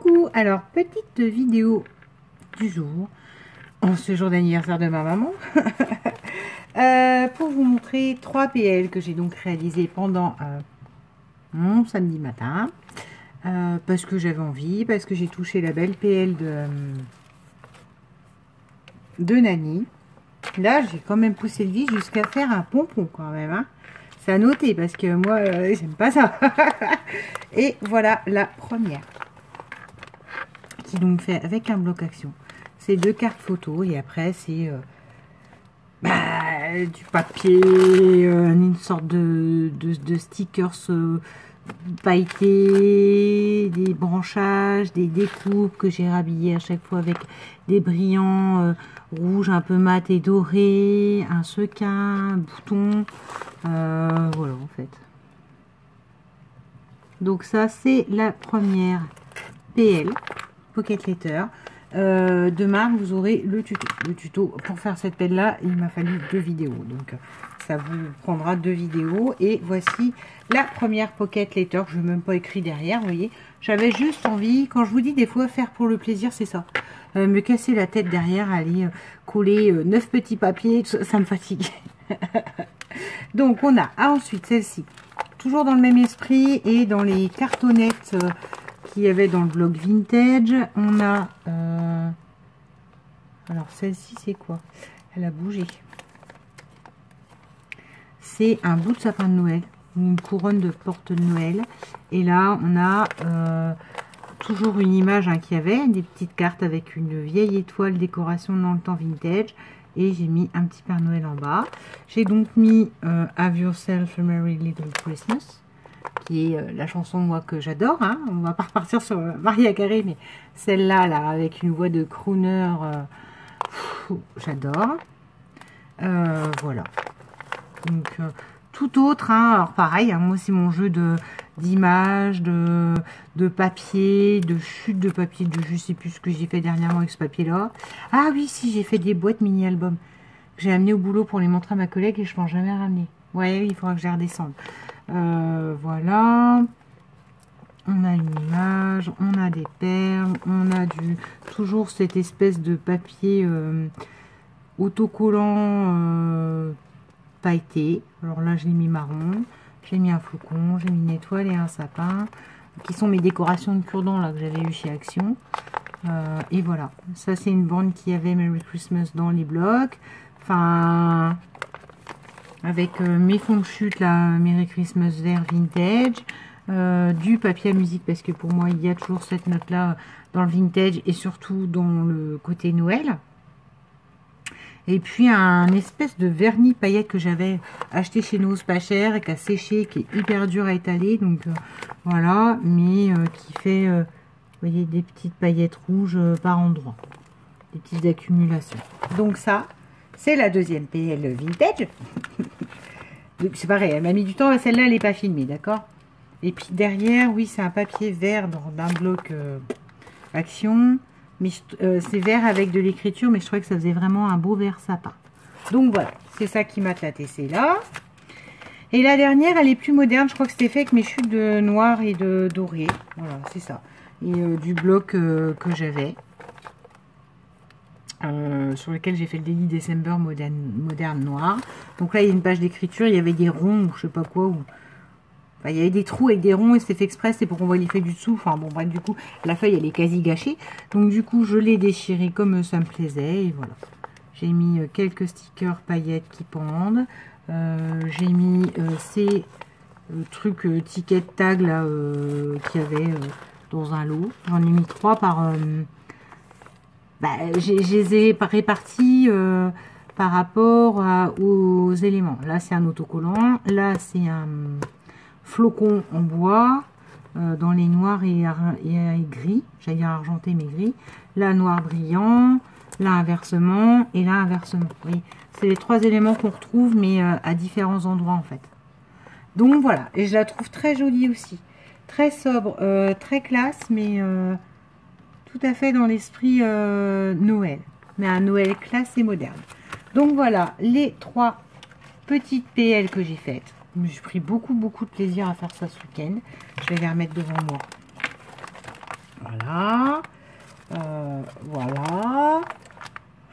Coucou, alors petite vidéo du jour, en ce jour d'anniversaire de ma maman, pour vous montrer 3 PL que j'ai donc réalisé pendant mon samedi matin, parce que j'avais envie, parce que j'ai touché la belle PL de Nani. Là, j'ai quand même poussé le vis jusqu'à faire un pompon quand même, hein. C'est à noter parce que moi, j'aime pas ça. Et voilà la première, qui donc fait avec un bloc action. C'est 2 cartes photo et après c'est du papier, une sorte de stickers pailletés, des branchages, des découpes que j'ai rhabillées à chaque fois avec des brillants rouges un peu mat et dorés, un sequin, un bouton, voilà en fait. Donc ça c'est la première PL, Pocket Letter. Demain vous aurez le tuto. Le tuto pour faire cette pelle là, il m'a fallu 2 vidéos, donc ça vous prendra 2 vidéos. Et voici la première Pocket Letter. Je n'ai même pas écrit derrière, vous voyez. J'avais juste envie, quand je vous dis des fois faire pour le plaisir, c'est ça. Me casser la tête derrière, aller coller 9 petits papiers, ça me fatigue. Donc on a ensuite celle-ci, toujours dans le même esprit et dans les cartonnettes qu'il y avait dans le blog vintage. On a alors celle-ci c'est quoi? Elle a bougé. C'est un bout de sapin de Noël, une couronne de porte de Noël. Et là on a toujours une image qui avait des petites cartes avec une vieille étoile décoration dans le temps vintage. Et j'ai mis un petit Père Noël en bas. J'ai donc mis Have Yourself a Merry Little Christmas, qui est la chanson moi que j'adore, hein. On va pas repartir sur Mariah Carey, mais celle-là là avec une voix de crooner, j'adore. Voilà. Donc tout autre, hein. Alors pareil, hein, moi c'est mon jeu d'images, de papier, de chute de papier, je sais plus ce que j'ai fait dernièrement avec ce papier là. Ah oui, si, j'ai fait des boîtes mini albums que j'ai amené au boulot pour les montrer à ma collègue et je m'en jamais ramené. Ouais, il faudra que je les redescende. Voilà, on a une image, on a des perles, on a toujours cette espèce de papier autocollant pailleté. Alors là je l'ai mis marron, j'ai mis un flocon, j'ai mis une étoile et un sapin qui sont mes décorations de cure-dents là que j'avais eu chez Action. Et voilà, ça c'est une bande qui avait Merry Christmas dans les blocs, enfin avec mes fonds de chute là, Merry Christmas vert vintage, du papier à musique parce que pour moi il y a toujours cette note là dans le vintage et surtout dans le côté Noël. Et puis un espèce de vernis paillette que j'avais acheté chez Nose pas cher et qui a séché, qui est hyper dur à étaler, donc voilà, mais qui fait vous voyez, des petites paillettes rouges par endroit, des petites accumulations. Donc ça c'est la deuxième PL vintage. C'est pareil, elle m'a mis du temps, celle-là elle n'est pas filmée, d'accord. Et puis derrière, oui, c'est un papier vert d'un bloc Action, mais c'est vert avec de l'écriture, mais je trouvais que ça faisait vraiment un beau vert sapin. Donc voilà, c'est ça qui m'a tâté là. Et la dernière, elle est plus moderne, je crois que c'était fait avec mes chutes de noir et de doré. Voilà, c'est ça. Et du bloc que j'avais. Sur lequel j'ai fait le Daily December moderne noir. Donc là il y a une page d'écriture, il y avait des ronds ou je sais pas quoi, ou enfin, il y avait des trous avec des ronds et c'était fait exprès, c'est pour qu'on voit l'effet du dessous. Enfin bon bref, du coup la feuille elle est quasi gâchée, donc du coup je l'ai déchirée comme ça me plaisait et voilà. J'ai mis quelques stickers paillettes qui pendent, j'ai mis ces trucs ticket tag là qu'il y avait dans un lot. J'en ai mis 3 par je les ai répartis par rapport aux éléments. Là, c'est un autocollant. Là, c'est un flocon en bois dans les noirs et gris. J'allais dire argenté, mais gris. Là, noir brillant. Là, inversement. Et là, inversement. Oui, c'est les 3 éléments qu'on retrouve, mais à différents endroits, en fait. Donc, voilà. Et je la trouve très jolie aussi. Très sobre, très classe, mais tout à fait dans l'esprit Noël, mais un Noël classe et moderne. Donc voilà les 3 petites PL que j'ai faites. J'ai pris beaucoup de plaisir à faire ça ce week-end. Je vais les remettre devant moi Voilà. Voilà.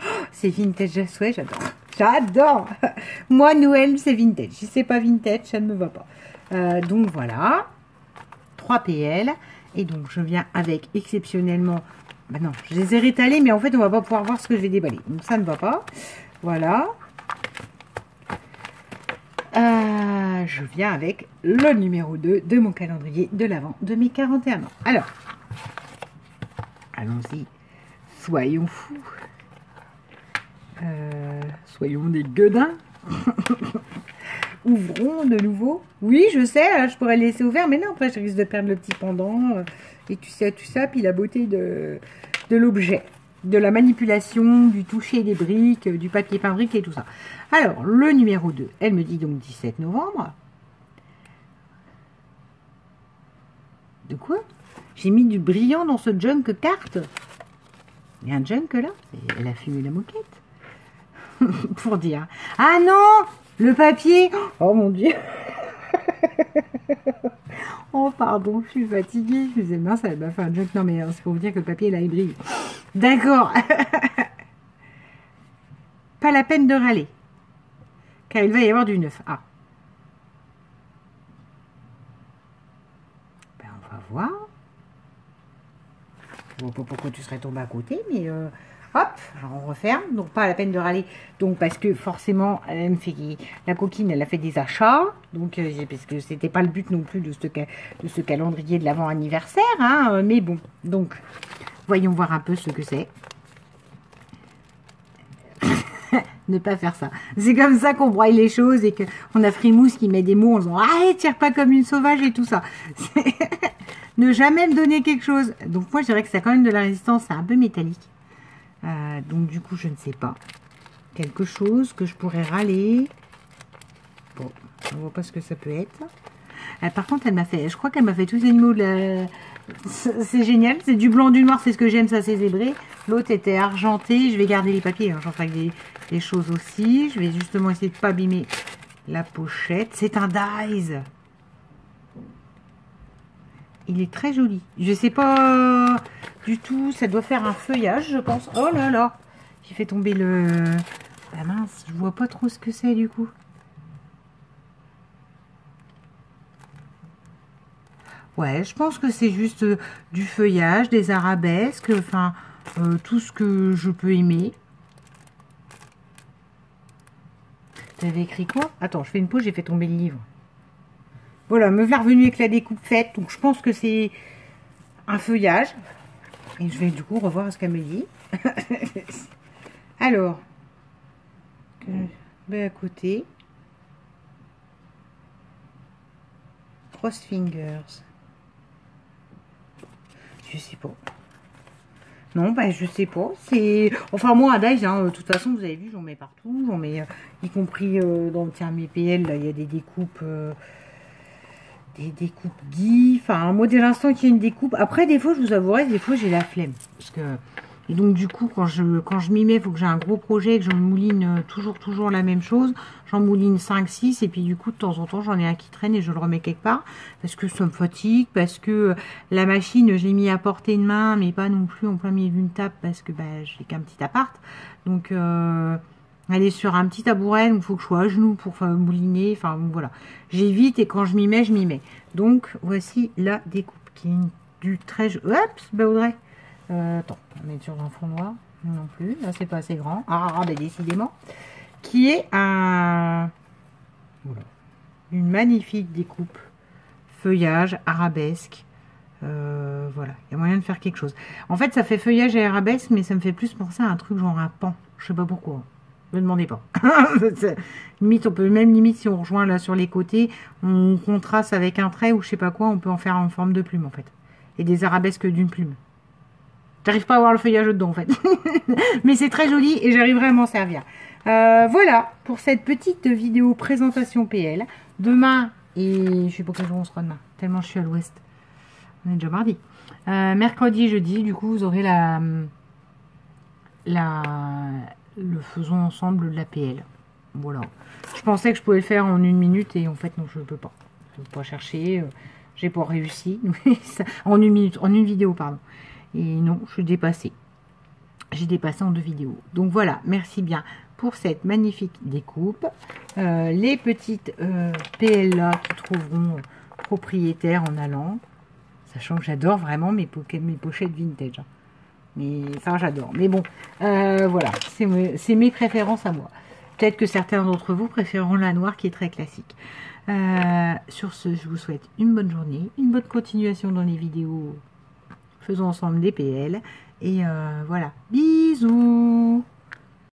Oh, c'est vintage à souhait, j'adore. J'adore. Moi, Noël, c'est vintage. Si c'est pas vintage, ça ne me va pas. Donc voilà. 3 PL. Et donc, je viens avec exceptionnellement... Bah non, je les ai rétalés, mais en fait, on va pas pouvoir voir ce que je vais déballer. Donc, ça ne va pas. Voilà. Je viens avec le numéro 2 de mon calendrier de l'Avent de mes 41 ans. Alors, allons-y. Soyons fous. Soyons des gueudins. Ouvrons de nouveau. Oui, je sais, je pourrais le laisser ouvert, mais non, après, je risque de perdre le petit pendant. Et tout ça, puis la beauté de l'objet. De la manipulation, du toucher des briques, du papier peint brique et tout ça. Alors, le numéro 2, elle me dit donc 17 novembre. De quoi? J'ai mis du brillant dans ce junk carte. Il y a un junk là? Elle a fumé la moquette. Pour dire. Ah non! Le papier! Oh mon Dieu! Oh pardon, je suis fatiguée. Je faisais mince, elle m'a fait un junk. Non mais c'est pour vous dire que le papier là il brille. D'accord. Pas la peine de râler. Car il va y avoir du neuf. Ah. Ben, on va voir. Je vois pas pourquoi tu serais tombé à côté, mais hop, alors on referme. Donc pas la peine de râler. Donc parce que forcément, elle me fait la coquine, elle a fait des achats. Donc parce que c'était pas le but non plus de ce calendrier de l'avant anniversaire, hein, mais bon. Donc voyons voir un peu ce que c'est. Ne pas faire ça. C'est comme ça qu'on broye les choses et qu'on a Frimousse qui met des mots en disant « Ah, tire pas comme une sauvage » et tout ça. Ne jamais me donner quelque chose. Donc moi, je dirais que ça a quand même de la résistance, c'est un peu métallique. Donc du coup, je ne sais pas. Quelque chose que je pourrais râler. Bon, on voit pas ce que ça peut être. Par contre, elle m'a fait, je crois qu'elle m'a fait tous les animaux de la... C'est génial, c'est du blanc, du noir, c'est ce que j'aime, ça c'est zébré. L'autre était argenté, je vais garder les papiers, hein. J'en ferai des choses aussi. Je vais justement essayer de ne pas abîmer la pochette. C'est un Dies. Il est très joli. Je sais pas du tout, ça doit faire un feuillage, je pense. Oh là là, j'ai fait tomber le... Ah mince, je vois pas trop ce que c'est du coup. Ouais, je pense que c'est juste du feuillage, des arabesques, enfin, tout ce que je peux aimer. T'avais écrit quoi? Attends, je fais une pause, j'ai fait tomber le livre. Voilà, me voilà revenu avec la découpe faite, donc je pense que c'est un feuillage. Et je vais du coup revoir ce qu'elle me dit. Alors, à côté, cross fingers. Je sais pas. Non, ben je sais pas. C'est enfin moi à Dies, hein, de toute façon vous avez vu, j'en mets partout, j'en mets y compris dans le tiers mes PL, là il y a des découpes Guy. Enfin moi dès l'instant qu'il y a une découpe. Après des fois je vous avouerai, des fois j'ai la flemme parce que et donc du coup quand je m'y mets, il faut que j'ai un gros projet, que je mouline toujours la même chose. J'en mouline 5-6 et puis du coup de temps en temps j'en ai un qui traîne et je le remets quelque part parce que ça me fatigue, parce que la machine je l'ai mis à portée de main mais pas non plus en plein milieu d'une table parce que bah, j'ai qu'un petit appart. Donc elle est sur un petit tabouret, donc il faut que je sois à genoux pour mouliner. Enfin voilà, j'évite et quand je m'y mets, je m'y mets. Donc voici la découpe qui est du très... Oups, bah Audrey. Attends, on va mettre sur un fond noir. Non plus, là c'est pas assez grand. Ah, ben décidément. Qui est un... Voilà. Une magnifique découpe. Feuillage, arabesque. Voilà, il y a moyen de faire quelque chose. En fait, ça fait feuillage et arabesque, mais ça me fait plus penser à un truc genre un pan. Je sais pas pourquoi. Ne me demandez pas. Limite, on peut même limite si on rejoint là sur les côtés, on contraste avec un trait ou je sais pas quoi, on peut en faire en forme de plume en fait. Et des arabesques d'une plume. J'arrive pas à voir le feuillage dedans en fait. Mais c'est très joli et j'arriverai à m'en servir. Voilà pour cette petite vidéo présentation PL. Demain, et je sais pas quel jour on sera demain, tellement je suis à l'ouest. On est déjà mardi. Mercredi, jeudi, du coup vous aurez le faisons ensemble de la PL. Voilà. Je pensais que je pouvais le faire en 1 minute et en fait non, je ne peux pas. Je ne peux pas chercher. J'ai pas réussi. En 1 minute, en une vidéo, pardon. Et non, je suis dépassée. J'ai dépassé en 2 vidéos. Donc voilà, merci bien pour cette magnifique découpe. Les petites PL là qui trouveront propriétaires en allant. Sachant que j'adore vraiment mes pochettes vintage. Hein. Mais ça, j'adore. Mais bon, voilà, c'est mes préférences à moi. Peut-être que certains d'entre vous préféreront la noire qui est très classique. Sur ce, je vous souhaite une bonne journée, une bonne continuation dans les vidéos. Faisons ensemble des PL. Et voilà, bisous!